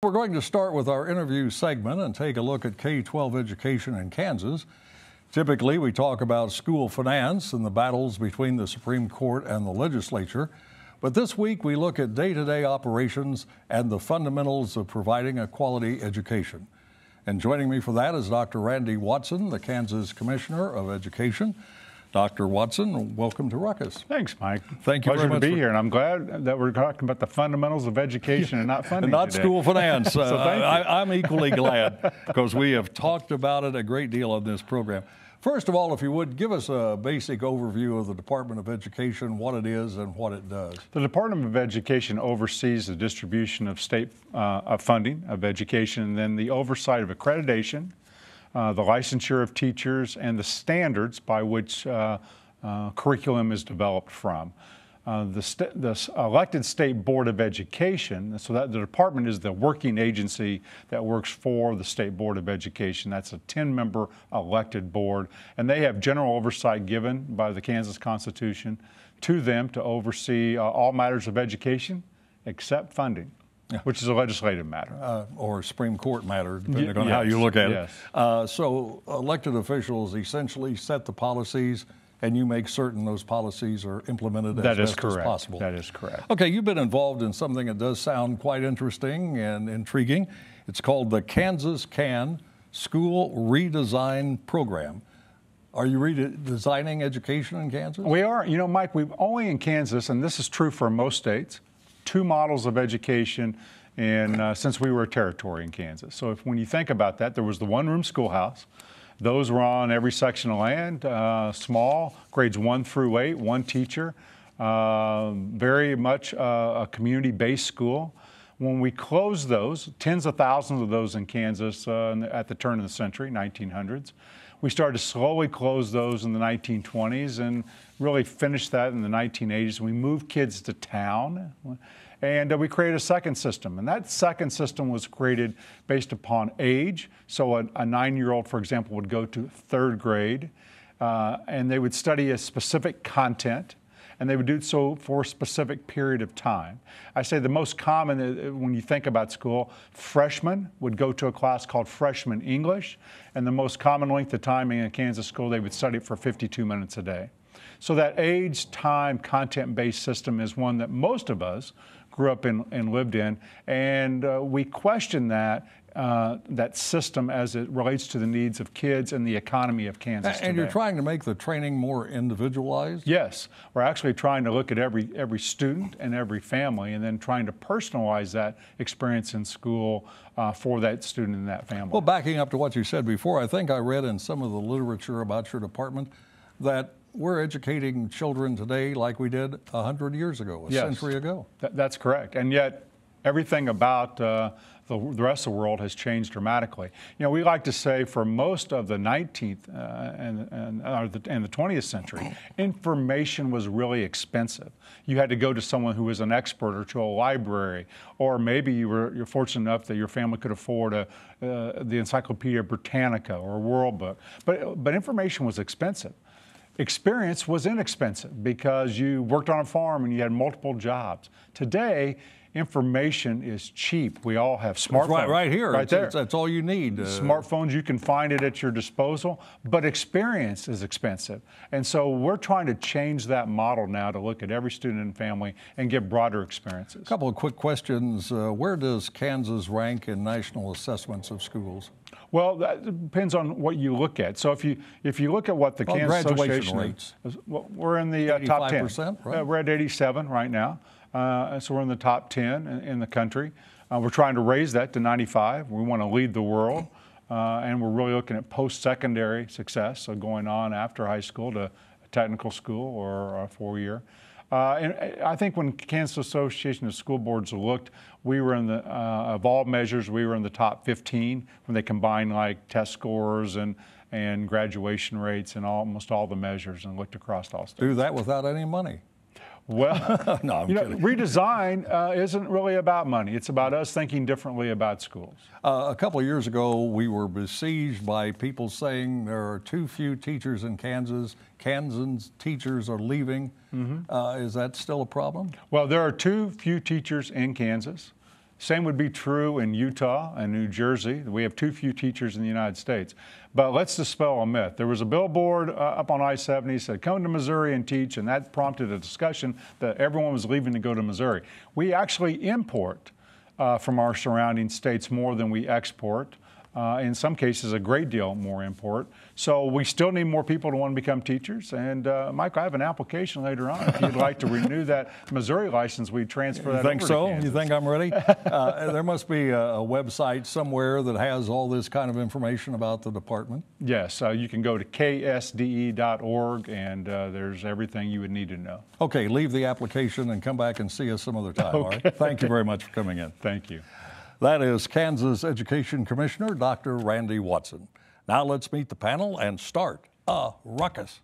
We're going to start with our interview segment and take a look at K-12 education in Kansas. Typically, we talk about school finance and the battles between the Supreme Court and the legislature. But this week, we look at day-to-day operations and the fundamentals of providing a quality education. And joining me for that is Dr. Randy Watson, the Kansas Commissioner of Education. Dr. Watson, welcome to Ruckus. Thanks, Mike. Thank you very much. Pleasure to be here, and I'm glad that we're talking about the fundamentals of education and not funding Not today. school finance. So thank you. I'm equally glad because we have talked about it a great deal on this program. First of all, if you would, give us a basic overview of the Department of Education, what it is and what it does. The Department of Education oversees the distribution of state funding of education, and then the oversight of accreditation, the licensure of teachers, and the standards by which curriculum is developed from. The elected State Board of Education, so that the department is the working agency that works for the State Board of Education. That's a 10-member elected board, and they have general oversight given by the Kansas Constitution to them to oversee all matters of education except funding. Yeah. Which is a legislative matter. Or Supreme Court matter, depending on how you look at it. So elected officials essentially set the policies, and you make certain those policies are implemented as best as possible. That is correct. Okay, you've been involved in something that does sound quite interesting and intriguing. It's called the Kansas Can School Redesign Program. Are you redesigning education in Kansas? We are. You know, Mike, we've only in Kansas, and this is true for most states, 2 models of education since we were a territory in Kansas. So when you think about that, there was the one-room schoolhouse. Those were on every section of land, small, grades 1 through 8, one teacher, very much a community-based school. When we closed those, tens of thousands of those in Kansas at the turn of the century, 1900s, we started to slowly close those in the 1920s and really finished that in the 1980s. We moved kids to town, and we created a second system. And that second system was created based upon age. So a 9-year-old, for example, would go to 3rd grade, and they would study a specific content, and they would do so for a specific period of time. I say the most common, when you think about school, freshmen would go to a class called freshman English, and the most common length of time in a Kansas school, they would study it for 52 minutes a day. So that age, time, content-based system is one that most of us grew up in and lived in, and we question that system as it relates to the needs of kids and the economy of Kansas today. And you're trying to make the training more individualized? Yes. We're actually trying to look at every student and every family and then trying to personalize that experience in school for that student and that family. Well, backing up to what you said before, I think I read in some of the literature about your department that we're educating children today like we did 100 years ago, a century ago. That's correct. And yet everything about the rest of the world has changed dramatically. You know, we like to say for most of the 19th and the 20th century, information was really expensive. You had to go to someone who was an expert or to a library, or maybe you're fortunate enough that your family could afford the Encyclopedia Britannica or a World Book. But information was expensive. Experience was inexpensive because you worked on a farm and you had multiple jobs. Today, information is cheap. We all have smartphones. Right here. Right there. That's all you need. Smartphones, you can find it at your disposal, but experience is expensive. And so we're trying to change that model now to look at every student and family and give broader experiences. A couple of quick questions. Where does Kansas rank in national assessments of schools? Well, that depends on what you look at. So if you look at what the Kansas graduation rates, we're in the top 10. 85%, right? We're at 87 right now. So we're in the top 10 in the country. We're trying to raise that to 95. We want to lead the world. And we're really looking at post-secondary success, so going on after high school to a technical school or a 4-year. And I think when Kansas Association of School Boards looked, we were in the, of all measures, we were in the top 15 when they combined like test scores and graduation rates and almost all the measures and looked across all states. Do that without any money. Well, no, I'm kidding. Redesign isn't really about money. It's about us thinking differently about schools. A couple of years ago, we were besieged by people saying there are too few teachers in Kansas. Kansas teachers are leaving. Is that still a problem? Well, there are too few teachers in Kansas. Same would be true in Utah and New Jersey. We have too few teachers in the United States. But let's dispel a myth. There was a billboard up on I-70 said, come to Missouri and teach, and that prompted a discussion that everyone was leaving to go to Missouri. We actually import from our surrounding states more than we export. In some cases, a great deal more import. So we still need more people to want to become teachers. And Mike, I have an application later on. If you'd like to renew that Missouri license, we transfer that over to Kansas. You think so? You think I'm ready? There must be a website somewhere that has all this kind of information about the department. Yes, you can go to ksde.org, and there's everything you would need to know. Okay, leave the application and come back and see us some other time. All right? Thank you very much for coming in. Thank you. That is Kansas Education Commissioner Dr. Randy Watson. Now let's meet the panel and start a ruckus.